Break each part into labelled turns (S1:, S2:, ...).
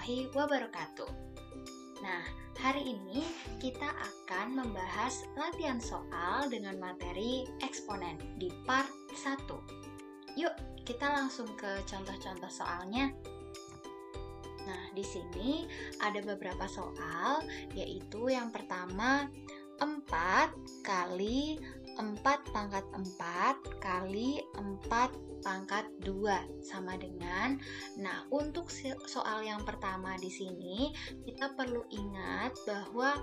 S1: warahmatullahi wabarakatuh. Nah, hari ini kita akan membahas latihan soal dengan materi eksponen di part 1. Yuk, kita langsung ke contoh-contoh soalnya. Nah, di sini ada beberapa soal, yaitu yang pertama 4 kali 4 pangkat 4 kali 4 pangkat 2 sama dengan. Nah, untuk soal yang pertama di sini kita perlu ingat bahwa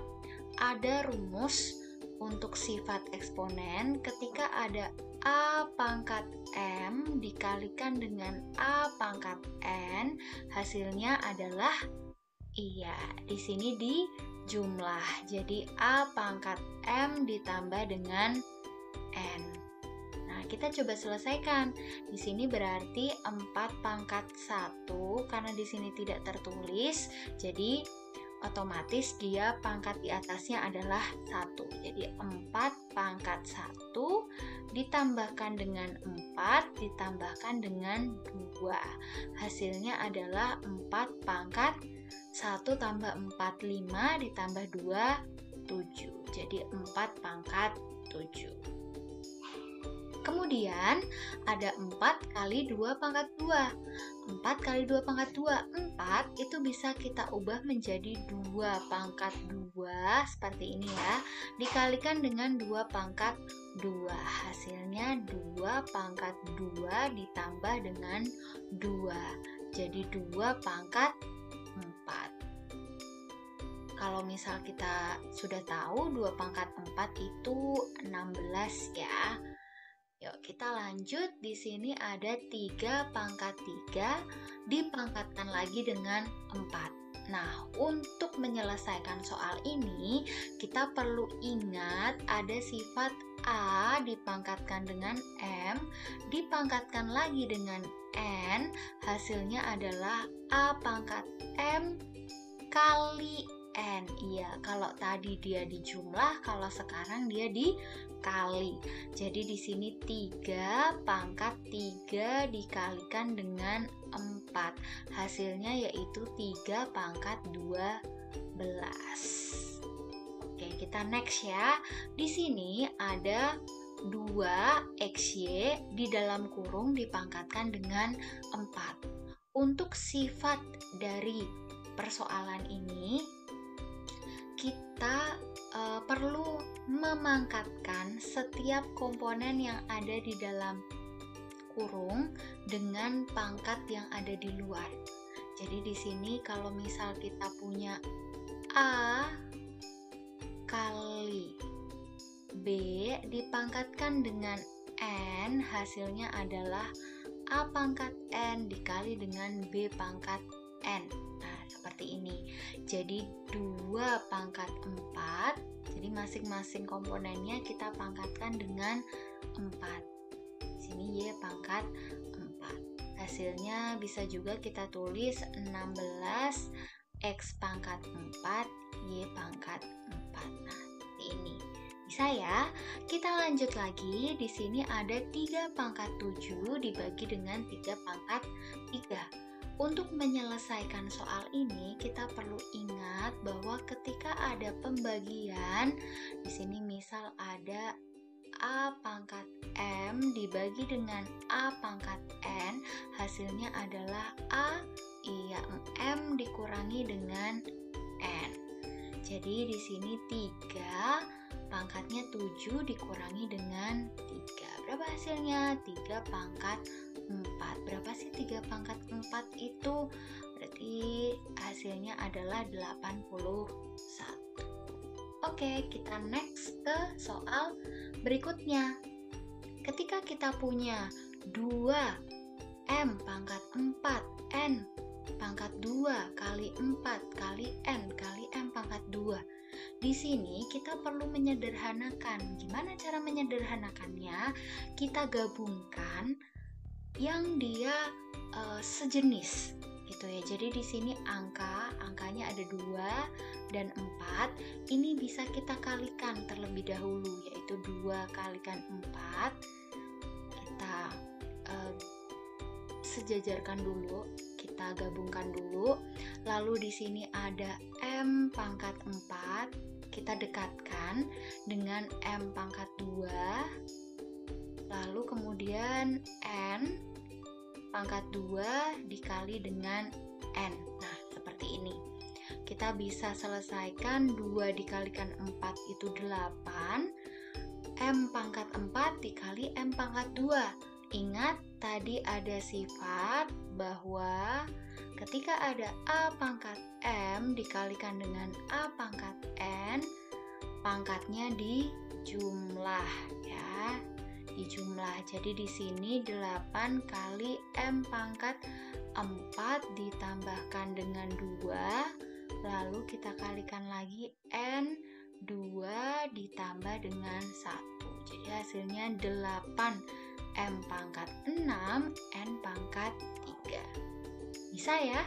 S1: ada rumus untuk sifat eksponen ketika ada A pangkat M dikalikan dengan A pangkat N, hasilnya adalah di sini di jumlah. Jadi A pangkat M ditambah dengan N. Nah, kita coba selesaikan. Di sini berarti 4 pangkat 1 karena di sini tidak tertulis. Jadi otomatis dia pangkat di atasnya adalah 1. Jadi 4 pangkat 1 ditambahkan dengan 4 ditambahkan dengan 2. Hasilnya adalah 4 pangkat 1 tambah 4, 5 ditambah 2, 7. Jadi 4 pangkat 7. Kemudian ada 4 kali 2 pangkat 2. 4 kali 2 pangkat 2, 4 itu bisa kita ubah menjadi 2 pangkat 2 seperti ini ya. Dikalikan dengan 2 pangkat 2. Hasilnya 2 pangkat 2 ditambah dengan 2. Jadi 2 pangkat 4. Kalau misal kita sudah tahu 2 pangkat 4 itu 16 ya. Yuk kita lanjut. Di sini ada 3 pangkat 3 dipangkatkan lagi dengan 4. Nah, untuk menyelesaikan soal ini kita perlu ingat ada sifat A dipangkatkan dengan M dipangkatkan lagi dengan N, hasilnya adalah A pangkat M kali N. Iya, kalau tadi dia dijumlah, kalau sekarang dia dikali. Jadi di sini 3 pangkat 3 dikalikan dengan 4. Hasilnya yaitu 3 pangkat 12. Oke, kita next ya. Di sini ada 2XY di dalam kurung dipangkatkan dengan 4. Untuk sifat dari persoalan ini kita perlu memangkatkan setiap komponen yang ada di dalam kurung dengan pangkat yang ada di luar. Jadi di sini kalau misal kita punya A kali B dipangkatkan dengan N, hasilnya adalah A pangkat N dikali dengan B pangkat N. Seperti ini. Jadi 2 pangkat 4. Jadi masing-masing komponennya kita pangkatkan dengan 4. Sini Y pangkat 4. Hasilnya bisa juga kita tulis 16 X pangkat 4 Y pangkat 4. Nah, seperti ini. Bisa ya? Kita lanjut lagi. Di sini ada 3 pangkat 7 dibagi dengan 3 pangkat 3. Untuk menyelesaikan soal ini, kita perlu ingat bahwa ketika ada pembagian, di sini misal ada A pangkat M dibagi dengan A pangkat N, hasilnya adalah M dikurangi dengan N. Jadi di sini 3 pangkatnya 7 dikurangi dengan 3. Berapa hasilnya? 3 pangkat 4. Berapa sih 3 pangkat 4 itu? Berarti hasilnya adalah 81. Oke, kita next ke soal berikutnya. Ketika kita punya 2 M pangkat 4 N pangkat 2 kali 4 kali N kali M pangkat 2. Di sini kita perlu menyederhanakan. Gimana cara menyederhanakannya? Kita gabungkan yang dia sejenis gitu ya. Jadi di sini angkanya ada 2 dan 4. Ini bisa kita kalikan terlebih dahulu, yaitu 2 kalikan 4. Kita sejajarkan dulu. Kita kita gabungkan dulu. Lalu di sini ada M pangkat 4, kita dekatkan dengan M pangkat 2. Lalu kemudian N pangkat 2 dikali dengan N. Nah, seperti ini. Kita bisa selesaikan 2 dikalikan 4 itu 8. M pangkat 4 dikali M pangkat 2. Ingat, tadi ada sifat bahwa ketika ada A pangkat M dikalikan dengan A pangkat N, pangkatnya dijumlah ya. Dijumlah. Jadi di sini 8 kali M pangkat 4 ditambahkan dengan 2, lalu kita kalikan lagi N 2 ditambah dengan 1. Jadi hasilnya 8 M pangkat 6 N pangkat 3. Bisa ya?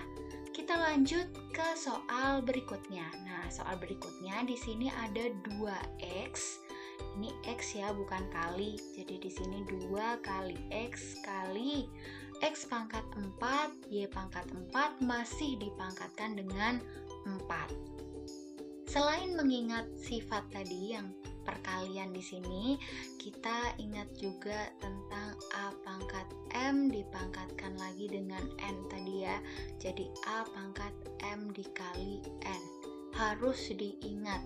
S1: Kita lanjut ke soal berikutnya. Nah, soal berikutnya di sini ada 2x. Ini x ya, bukan kali. Jadi di sini 2 kali x kali x pangkat 4, y pangkat 4 masih dipangkatkan dengan 4. Selain mengingat sifat tadi yang perkalian di sini, kita ingat juga tentang A pangkat M dipangkatkan lagi dengan N tadi ya. Jadi A pangkat M dikali N. Harus diingat.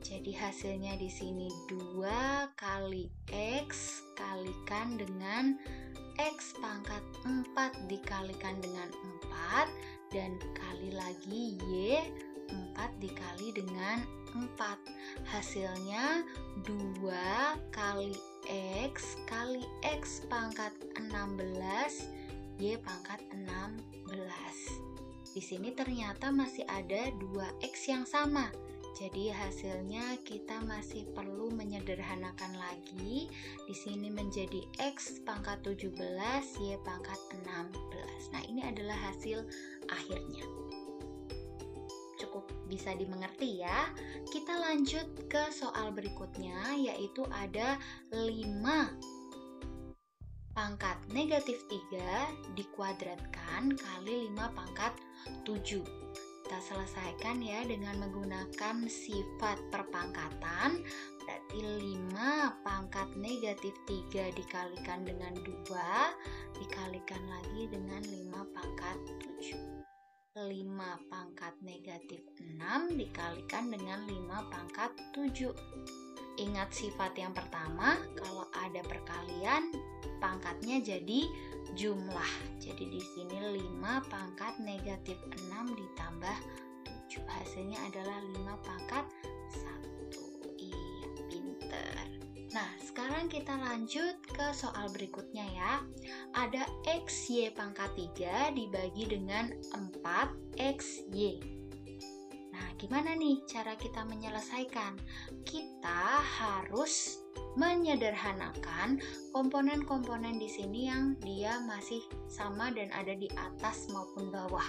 S1: Jadi hasilnya di sini 2 kali X kalikan dengan X pangkat 4 dikalikan dengan 4 dan kali lagi Y 4 dikali dengan 4. Hasilnya 2 kali X kali X pangkat 16 Y pangkat 16. Di sini ternyata masih ada 2X yang sama. Jadi hasilnya kita masih perlu menyederhanakan lagi. Di sini menjadi X pangkat 17 Y pangkat 16. Nah, ini adalah hasil akhirnya. Cukup bisa dimengerti ya. Kita lanjut ke soal berikutnya, yaitu ada 5 pangkat negatif 3 dikuadratkan kali 5 pangkat 7. Kita selesaikan ya dengan menggunakan sifat perpangkatan. Berarti 5 pangkat negatif 3 dikalikan dengan 2 dikalikan lagi dengan 5 pangkat 7. 5 pangkat negatif 6 dikalikan dengan 5 pangkat 7. Ingat sifat yang pertama, kalau ada perkalian pangkatnya jadi jumlah. Jadi di sini 5 pangkat negatif 6 ditambah 7. Hasilnya adalah 5 pangkat 1. Iya, pinter. Nah, sekarang kita lanjut ke soal berikutnya ya. Ada XY pangkat 3 dibagi dengan 4XY. Nah, gimana nih cara kita menyelesaikan? Kita harus menyederhanakan komponen-komponen di sini yang dia masih sama dan ada di atas maupun bawah.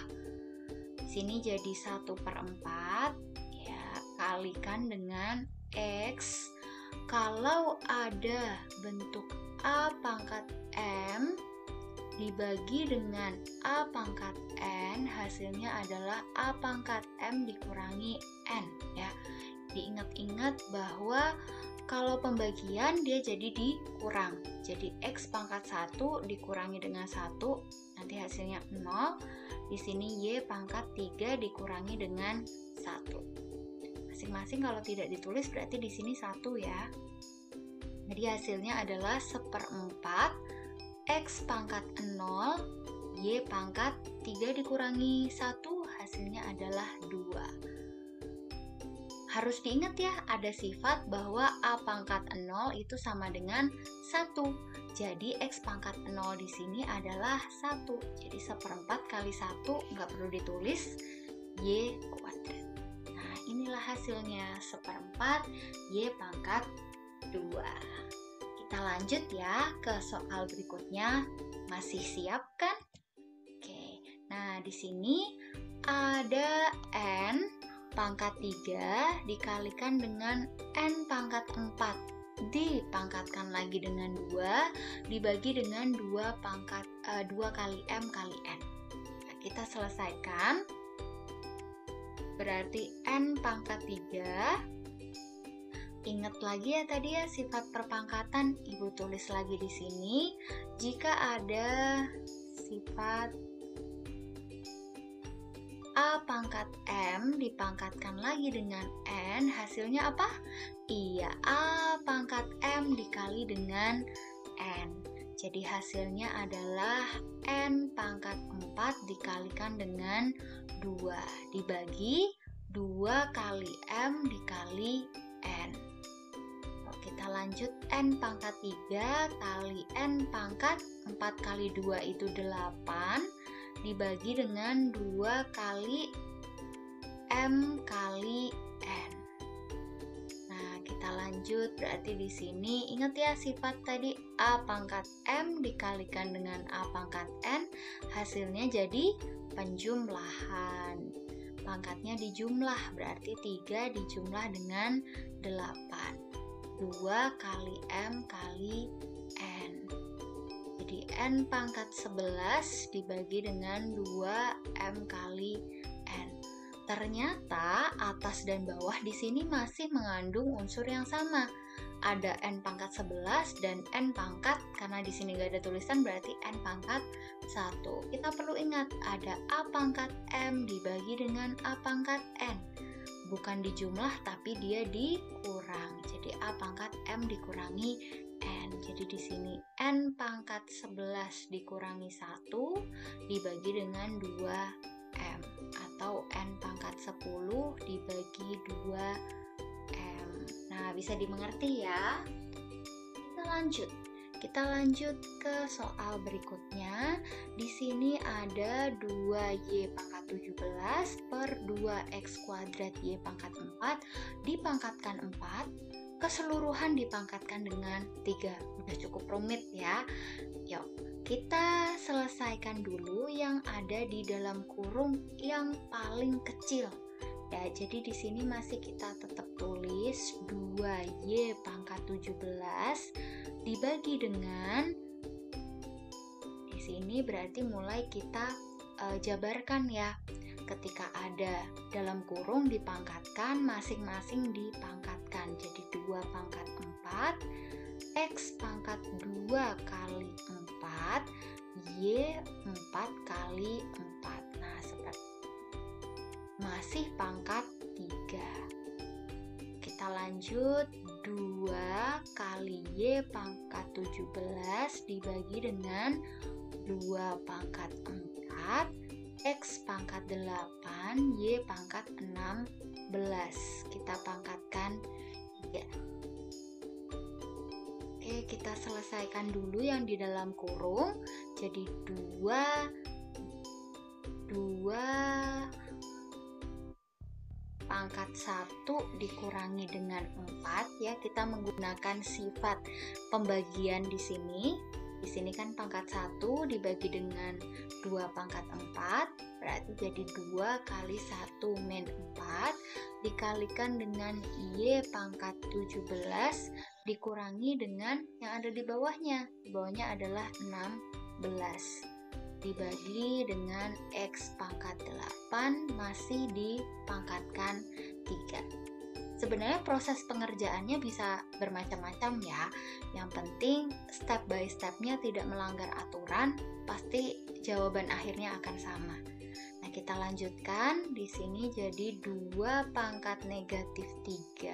S1: Di sini jadi 1/4 ya, kalikan dengan X. Kalau ada bentuk A pangkat M dibagi dengan A pangkat N, hasilnya adalah A pangkat M dikurangi N ya. Diingat-ingat bahwa kalau pembagian dia jadi dikurang. Jadi X pangkat 1 dikurangi dengan 1, nanti hasilnya 0. Di sini Y pangkat 3 dikurangi dengan 1. Masing-masing kalau tidak ditulis berarti di sini 1 ya. Jadi hasilnya adalah 1/4 X pangkat 0 Y pangkat 3 dikurangi 1, hasilnya adalah 2. Harus diingat ya, ada sifat bahwa A pangkat 0 itu sama dengan 1. Jadi X pangkat 0 di sini adalah 1. Jadi 1/4 kali 1 nggak perlu ditulis, Y kuadrat. Nah, inilah hasilnya 1/4 Y pangkat 2. Kita lanjut ya ke soal berikutnya. Masih siap kan? Oke. Nah, di sini ada N pangkat 3 dikalikan dengan N pangkat 4 dipangkatkan lagi dengan 2 dibagi dengan 2 kali M kali N. kita selesaikan. Berarti N pangkat 3. Ingat lagi ya tadi ya sifat perpangkatan, Ibu tulis lagi di sini. Jika ada sifat A pangkat M dipangkatkan lagi dengan N, hasilnya apa? Iya, A pangkat M dikali dengan N. Jadi hasilnya adalah N pangkat 4 dikalikan dengan 2. Dibagi 2 kali M dikali N. Kita lanjut, N pangkat 3 kali N pangkat 4 kali 2 itu 8. Dibagi dengan 2 kali M kali N. Nah, kita lanjut. Berarti di sini ingat ya sifat tadi A pangkat M dikalikan dengan A pangkat N, hasilnya jadi penjumlahan. Pangkatnya dijumlah, berarti 3 dijumlah dengan 8. 2 kali M kali N. Jadi N pangkat 11 dibagi dengan 2M kali N. Ternyata atas dan bawah di sini masih mengandung unsur yang sama. Ada N pangkat 11 dan N pangkat, karena di sini nggak ada tulisan berarti N pangkat 1. Kita perlu ingat ada A pangkat M dibagi dengan A pangkat N. Bukan dijumlah tapi dia dikurang. Jadi A pangkat M dikurangi N. Jadi di sini N pangkat 11 dikurangi 1 dibagi dengan 2M, atau N pangkat 10 dibagi 2M. Nah, bisa dimengerti ya. Kita lanjut ke soal berikutnya. Di sini ada 2Y pangkat 17 per 2X kuadrat Y pangkat 4 dipangkatkan 4, keseluruhan dipangkatkan dengan 3. Udah cukup rumit ya. Yuk, kita selesaikan dulu yang ada di dalam kurung yang paling kecil. Ya, jadi di sini masih kita tetap tulis 2Y pangkat 17 dibagi dengan, di sini berarti mulai kita jabarkan ya. Ketika ada dalam kurung dipangkatkan, masing-masing dipangkatkan. Jadi 2 pangkat 4, X pangkat 2 kali 4, Y 4 kali 4. Nah, seperti masih pangkat 3. Kita lanjut, 2 kali Y pangkat 17 dibagi dengan 2 pangkat 4, X pangkat 8, Y pangkat 16. Kita pangkatkan 3. Oke, kita selesaikan dulu yang di dalam kurung. Jadi 2 pangkat 1 dikurangi dengan 4 ya, kita menggunakan sifat pembagian di sini. Di sini kan pangkat 1 dibagi dengan 2 pangkat 4, berarti jadi 2 kali 1 min 4 dikalikan dengan Y pangkat 17 dikurangi dengan yang ada di bawahnya. Di bawahnya adalah 16. Dibagi dengan X pangkat 8 masih dipangkatkan 3. Sebenarnya proses pengerjaannya bisa bermacam-macam ya. Yang penting step by stepnya tidak melanggar aturan, pasti jawaban akhirnya akan sama. Nah, kita lanjutkan. Di sini jadi 2 pangkat negatif 3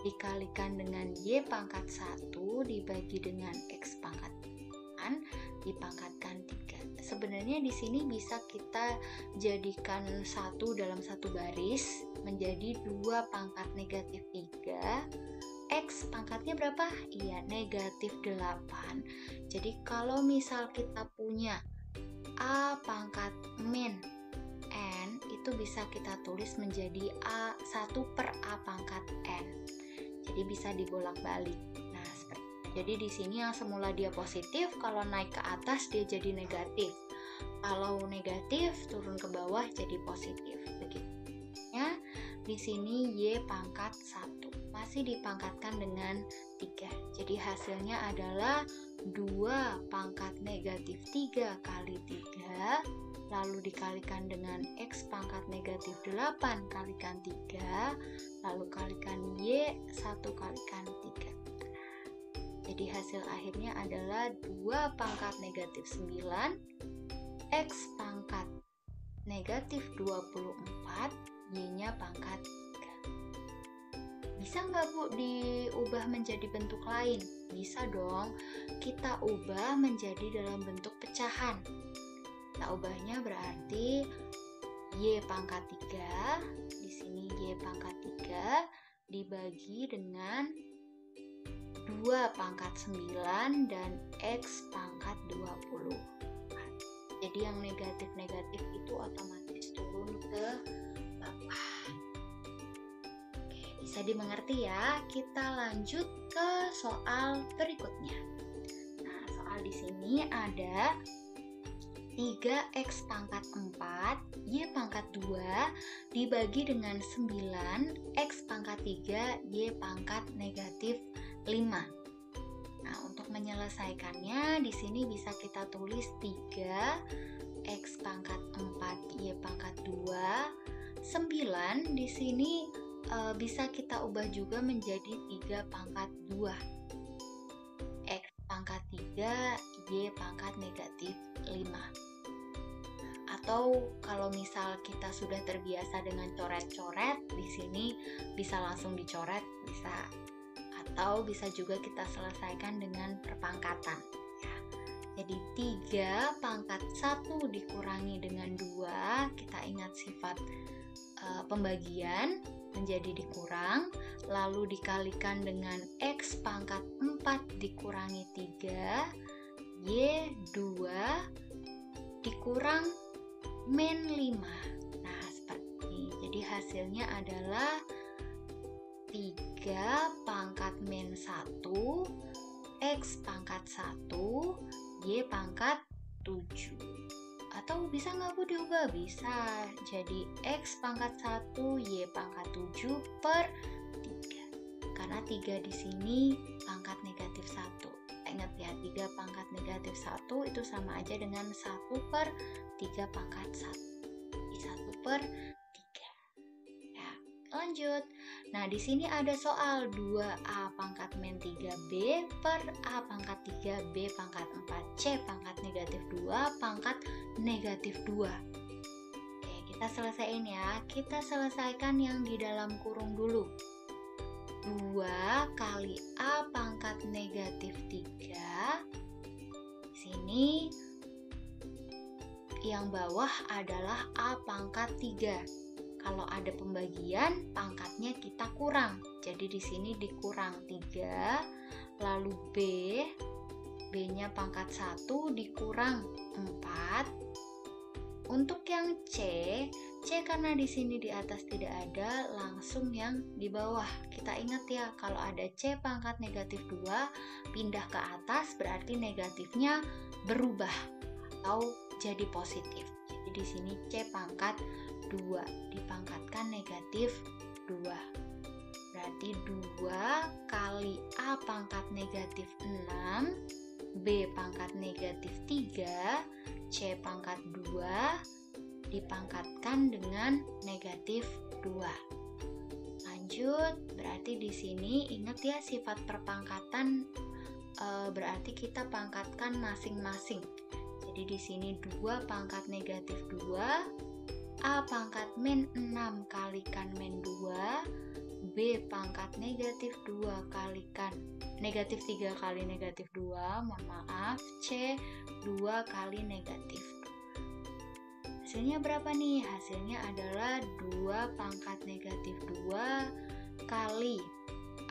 S1: dikalikan dengan Y pangkat 1 dibagi dengan X pangkat 8 dipangkatkan 3. Sebenarnya di sini bisa kita jadikan 1 dalam 1 baris menjadi 2 pangkat negatif 3. X pangkatnya berapa? Iya, negatif 8. Jadi kalau misal kita punya A pangkat min N, itu bisa kita tulis menjadi A1 per A pangkat N. Jadi bisa dibolak-balik. Nah, jadi di sini yang semula dia positif, kalau naik ke atas dia jadi negatif. Kalau negatif turun ke bawah jadi positif. Begitu. Ya, di sini Y pangkat 1. masih dipangkatkan dengan 3. Jadi hasilnya adalah 2 pangkat negatif 3 kali 3, lalu dikalikan dengan X pangkat negatif 8 kalikan 3, lalu kalikan Y 1 kalikan 3. Jadi hasil akhirnya adalah 2 pangkat negatif 9, X pangkat negatif 24, Y-nya pangkat 3. Bisa nggak Bu diubah menjadi bentuk lain? Bisa dong, kita ubah menjadi dalam bentuk pecahan. Kita ubahnya berarti Y pangkat 3, di sini Y pangkat 3 dibagi dengan 2 pangkat 9 dan X pangkat 20. Jadi yang negatif-negatif itu otomatis turun ke bawah. Oke, bisa dimengerti ya. Kita lanjut ke soal berikutnya. Nah, soal di sini ada 3X pangkat 4, Y pangkat 2 dibagi dengan 9, X pangkat 3, Y pangkat negatif 5. Nah, untuk menyelesaikannya di sini bisa kita tulis 3X pangkat 4, Y pangkat 2. 9 di sini bisa kita ubah juga menjadi 3 pangkat 2. X pangkat 3, Y pangkat negatif 5. Atau kalau misal kita sudah terbiasa dengan coret-coret, di sini bisa langsung dicoret, bisa. Atau bisa juga kita selesaikan dengan perpangkatan. Ya. Jadi 3 pangkat 1 dikurangi dengan 2, kita ingat sifat pembagian menjadi dikurang, lalu dikalikan dengan X pangkat 4 dikurangi 3, Y 2 dikurang min 5. Nah, seperti ini. Jadi hasilnya adalah 3 pangkat min 1, X pangkat 1, Y pangkat 7. Atau bisa nggak Bu diubah? Bisa. Jadi X pangkat 1, Y pangkat 7 per 3. Karena 3 di sini pangkat negatif 1. Ingat ya, 3 pangkat negatif 1 itu sama aja dengan 1 per 3 pangkat 1. Jadi 1 per 3. Ya, lanjut. Nah, di sini ada soal 2A pangkat min 3B per A pangkat 3B pangkat 4C pangkat negatif 2 pangkat negatif 2. Oke, kita selesaiin ya. Kita selesaikan yang di dalam kurung dulu. 2 kali A pangkat negatif 3. Di sini yang bawah adalah A pangkat 3. Kalau ada pembagian, pangkatnya kita kurang. Jadi di sini dikurang 3, lalu B-nya pangkat 1 dikurang 4. Untuk yang C karena di sini di atas tidak ada, langsung yang di bawah. Kita ingat ya, kalau ada C pangkat negatif 2, pindah ke atas berarti negatifnya berubah atau jadi positif. Jadi di sini C pangkat 2 dipangkatkan negatif 2. Berarti 2 kali A pangkat negatif 6, B pangkat negatif 3, C pangkat 2 dipangkatkan dengan negatif 2. Lanjut, berarti di sini ingat ya sifat perpangkatan berarti kita pangkatkan masing-masing. Jadi di sini 2 pangkat negatif 2, A pangkat min 6 kalikan min 2, B pangkat negatif 2 kalikan negatif 3 kali negatif 2, mohon maaf, C 2 kali negatif 2. Hasilnya berapa nih? Hasilnya adalah 2 pangkat negatif 2 kali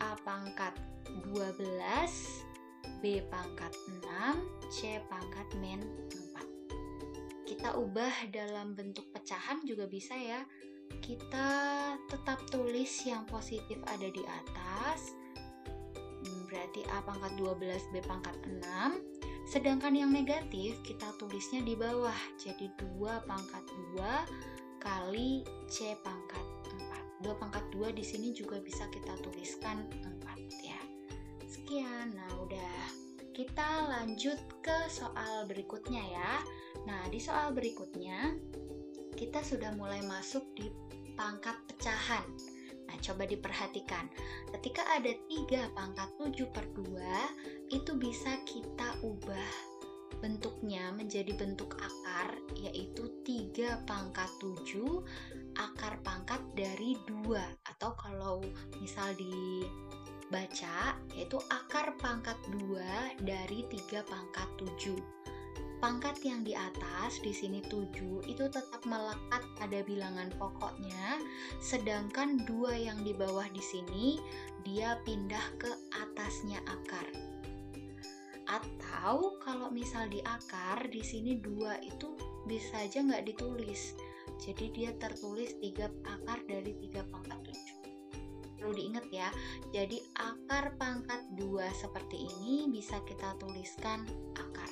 S1: A pangkat 12, B pangkat 6, C pangkat min 4. Kita ubah dalam bentuk pecahan juga bisa ya. Kita tetap tulis yang positif ada di atas. Berarti A pangkat 12, B pangkat 6. Sedangkan yang negatif kita tulisnya di bawah. Jadi 2 pangkat 2 kali C pangkat 4. 2 pangkat 2 di sini juga bisa kita tuliskan 4 ya. Sekian, nah udah. Kita lanjut ke soal berikutnya ya. Nah, di soal berikutnya kita sudah mulai masuk di pangkat pecahan. Nah, coba diperhatikan. Ketika ada 3 pangkat 7/2, itu bisa kita ubah bentuknya menjadi bentuk akar, yaitu 3 pangkat 7 akar pangkat dari 2, atau kalau misal dibaca yaitu akar pangkat 2 dari 3 pangkat 7. Pangkat yang di atas di sini 7 itu tetap melekat pada bilangan pokoknya, sedangkan 2 yang di bawah di sini dia pindah ke atasnya akar. Atau kalau misal di akar di sini 2 itu bisa aja nggak ditulis. Jadi dia tertulis 3 akar dari 3 pangkat 7. Perlu diingat ya. Jadi akar pangkat 2 seperti ini bisa kita tuliskan akar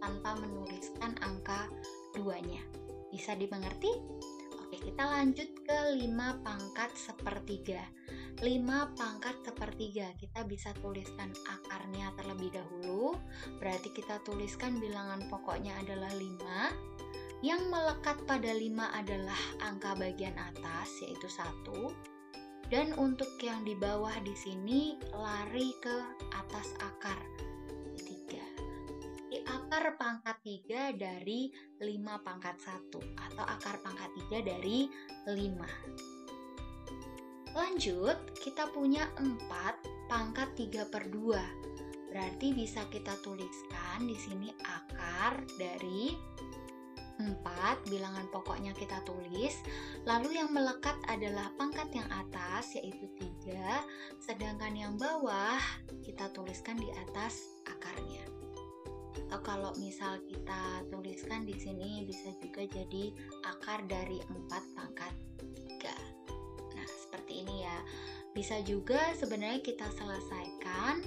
S1: tanpa menuliskan angka 2-nya. Bisa dimengerti? Oke, kita lanjut ke 5 pangkat sepertiga. 5 pangkat sepertiga, kita bisa tuliskan akarnya terlebih dahulu. Berarti kita tuliskan bilangan pokoknya adalah 5. Yang melekat pada 5 adalah angka bagian atas, yaitu 1. Dan untuk yang di bawah di sini lari ke atas akar. Akar pangkat 3 dari 5 pangkat 1 atau akar pangkat 3 dari 5. Lanjut, kita punya 4 pangkat 3/2. Berarti bisa kita tuliskan di sini akar dari 4, bilangan pokoknya kita tulis. Lalu yang melekat adalah pangkat yang atas yaitu 3, sedangkan yang bawah kita tuliskan di atas akarnya. Atau kalau misal kita tuliskan di sini bisa juga jadi akar dari 4 pangkat 3. Nah, seperti ini ya. Bisa juga sebenarnya kita selesaikan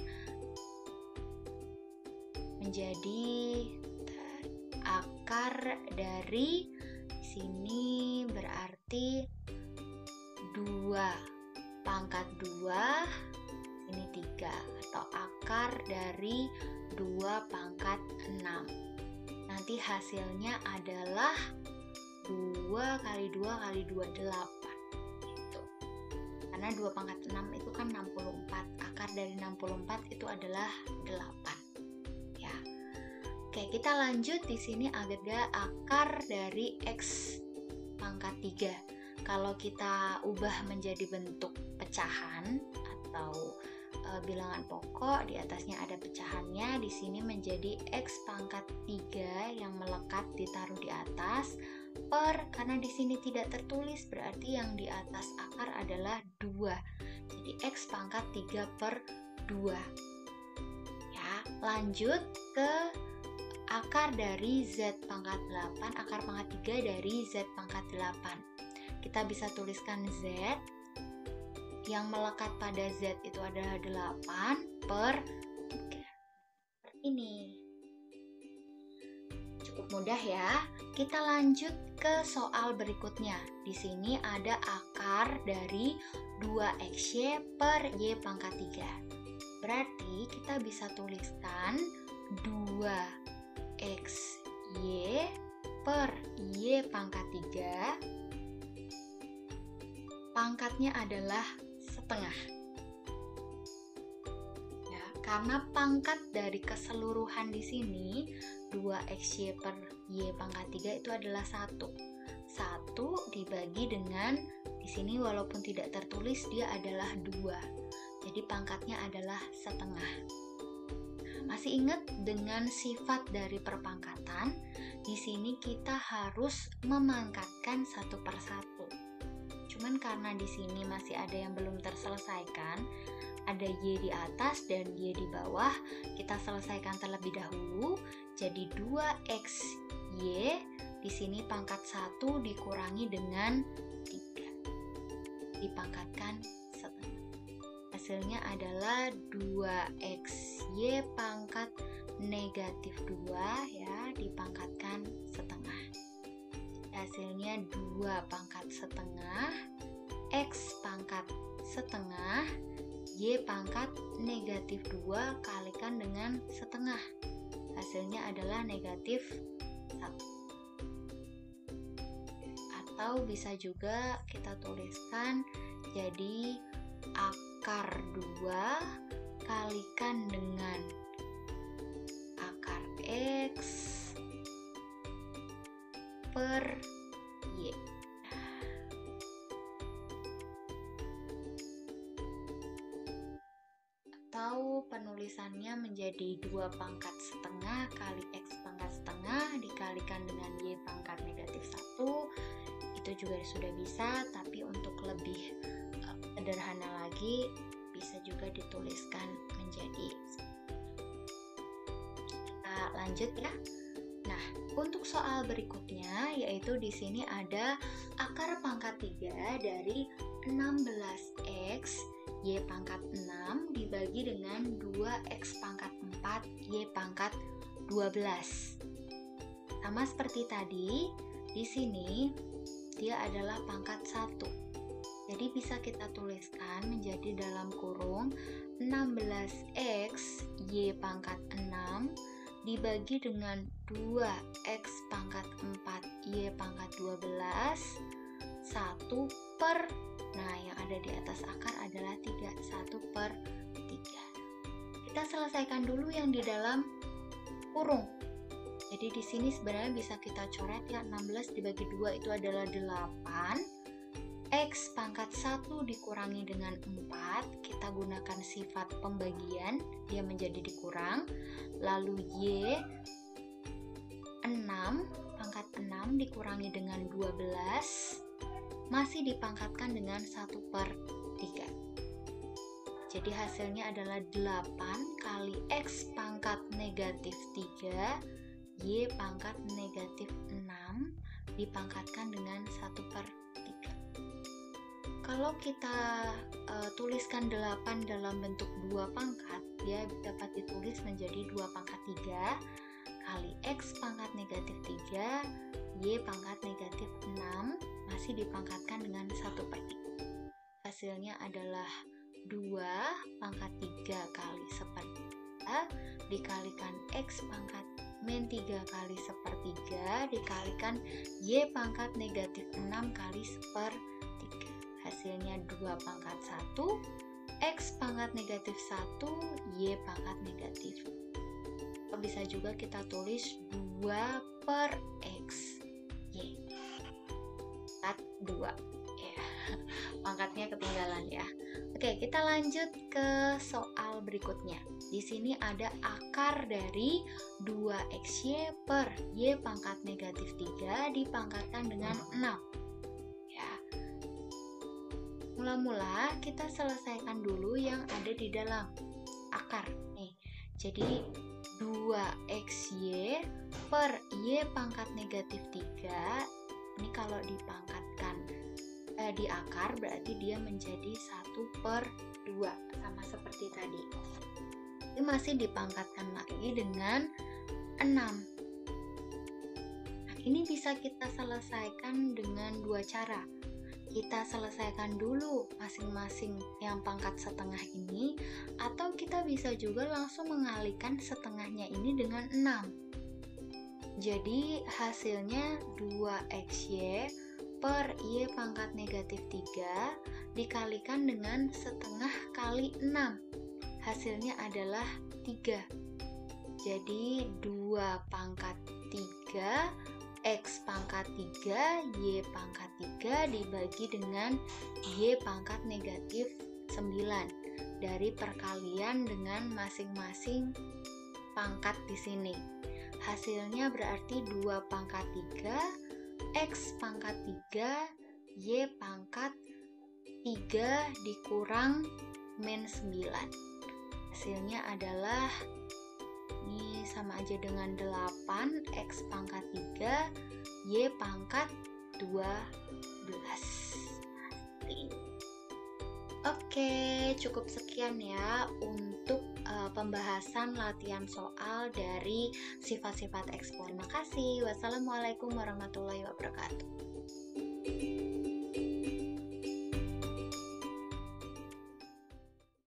S1: menjadi akar dari sini berarti 2 pangkat 2 ini 3, atau akar dari 2 pangkat 6. Nanti hasilnya adalah 2 kali 2 kali 2, 8 gitu. Karena 2 pangkat 6 itu kan 64. Akar dari 64 itu adalah 8 ya. Oke, kita lanjut. Di sini ada akar dari X pangkat 3. Kalau kita ubah menjadi bentuk pecahan atau bilangan pokok, di atasnya ada pecahannya, di sini menjadi X pangkat 3 yang melekat ditaruh di atas per, karena di sini tidak tertulis berarti yang di atas akar adalah 2. Jadi X pangkat 3/2. Ya, lanjut ke akar dari Z pangkat 8, akar pangkat 3 dari Z pangkat 8. Kita bisa tuliskan Z yang melekat pada Z itu adalah 8/3. Ini cukup mudah ya. Kita lanjut ke soal berikutnya. Di sini ada akar dari 2XY/Y pangkat 3. Berarti kita bisa tuliskan 2XY/Y pangkat 3. Pangkatnya adalah setengah ya, karena pangkat dari keseluruhan di sini 2XY/Y pangkat 3 itu adalah 1 dibagi dengan, di sini walaupun tidak tertulis dia adalah 2, jadi pangkatnya adalah setengah. Masih ingat dengan sifat dari perpangkatan? Di sini kita harus memangkatkan satu per satu. Cuman karena di sini masih ada yang belum terselesaikan, ada Y di atas dan Y di bawah, kita selesaikan terlebih dahulu. Jadi 2XY, di sini pangkat 1 dikurangi dengan 3. Dipangkatkan setengah. Hasilnya adalah 2XY pangkat negatif 2 ya, dipangkatkan setengah. Hasilnya 2 pangkat setengah X pangkat setengah Y pangkat negatif 2 kalikan dengan setengah. Hasilnya adalah negatif 1. Atau bisa juga kita tuliskan jadi akar 2 kalikan dengan akar X per Y. Atau penulisannya menjadi 2 pangkat setengah kali X pangkat setengah dikalikan dengan Y pangkat negatif 1. Itu juga sudah bisa, tapi untuk lebih sederhana lagi bisa juga dituliskan menjadi. Kita lanjut ya. Nah, untuk soal berikutnya yaitu di sini ada akar pangkat 3 dari 16x Y pangkat 6 dibagi dengan 2x pangkat 4 Y pangkat 12. Sama seperti tadi, di sini dia adalah pangkat 1. Jadi bisa kita tuliskan menjadi dalam kurung 16x Y pangkat 6 dibagi dengan 2x pangkat 4 Y pangkat 12 1 per, nah yang ada di atas akar adalah 3, 1 per 3. Kita selesaikan dulu yang di dalam kurung. Jadi di sini sebenarnya bisa kita coret ya, 16 dibagi 2 itu adalah 8. X pangkat 1 dikurangi dengan 4, kita gunakan sifat pembagian, dia menjadi dikurang. Lalu Y 6, pangkat 6 dikurangi dengan 12, masih dipangkatkan dengan 1 per 3. Jadi hasilnya adalah 8 kali X pangkat negatif 3 Y pangkat negatif 6 dipangkatkan dengan 1 per 3. Kalau kita tuliskan 8 dalam bentuk 2 pangkat, dia dapat ditulis menjadi 2 pangkat 3 kali X pangkat negatif 3 Y pangkat negatif 6 masih dipangkatkan dengan 1 per 3. Hasilnya adalah 2 pangkat 3 kali sepertiga dikalikan X pangkat min 3 kali sepertiga dikalikan Y pangkat negatif 6 kali sepertiga. Hasilnya 2 pangkat 1 X pangkat negatif 1 Y pangkat negatif. Bisa juga kita tulis 2 per X Y. Pangkat 2 ya. Pangkatnya ketinggalan ya. Oke, kita lanjut ke soal berikutnya. Di sini ada akar dari 2xy per Y pangkat negatif 3 dipangkatkan dengan 6 ya. Mula-mula kita selesaikan dulu yang ada di dalam akar nih. Jadi 2xy per Y pangkat negatif 3 ini kalau dipangkatkan di akar berarti dia menjadi 1 per 2 sama seperti tadi. Ini masih dipangkatkan lagi dengan 6. Nah, ini bisa kita selesaikan dengan 2 cara. Kita selesaikan dulu masing-masing yang pangkat setengah ini, atau kita bisa juga langsung mengalihkan setengahnya ini dengan 6. Jadi hasilnya 2xy per Y pangkat negatif 3 dikalikan dengan setengah kali 6. Hasilnya adalah 3. Jadi 2 pangkat 3 X pangkat 3 Y pangkat 3 dibagi dengan Y pangkat negatif 9 dari perkalian dengan masing-masing pangkat di sini. Hasilnya berarti 2 pangkat 3 X pangkat 3 Y pangkat 3 dikurang min 9. Hasilnya adalah ini sama aja dengan 8 X pangkat 3 Y pangkat 12. Oke, cukup sekian ya untuk pembahasan latihan soal dari sifat-sifat eksponen. Terima kasih. Wassalamualaikum warahmatullahi wabarakatuh.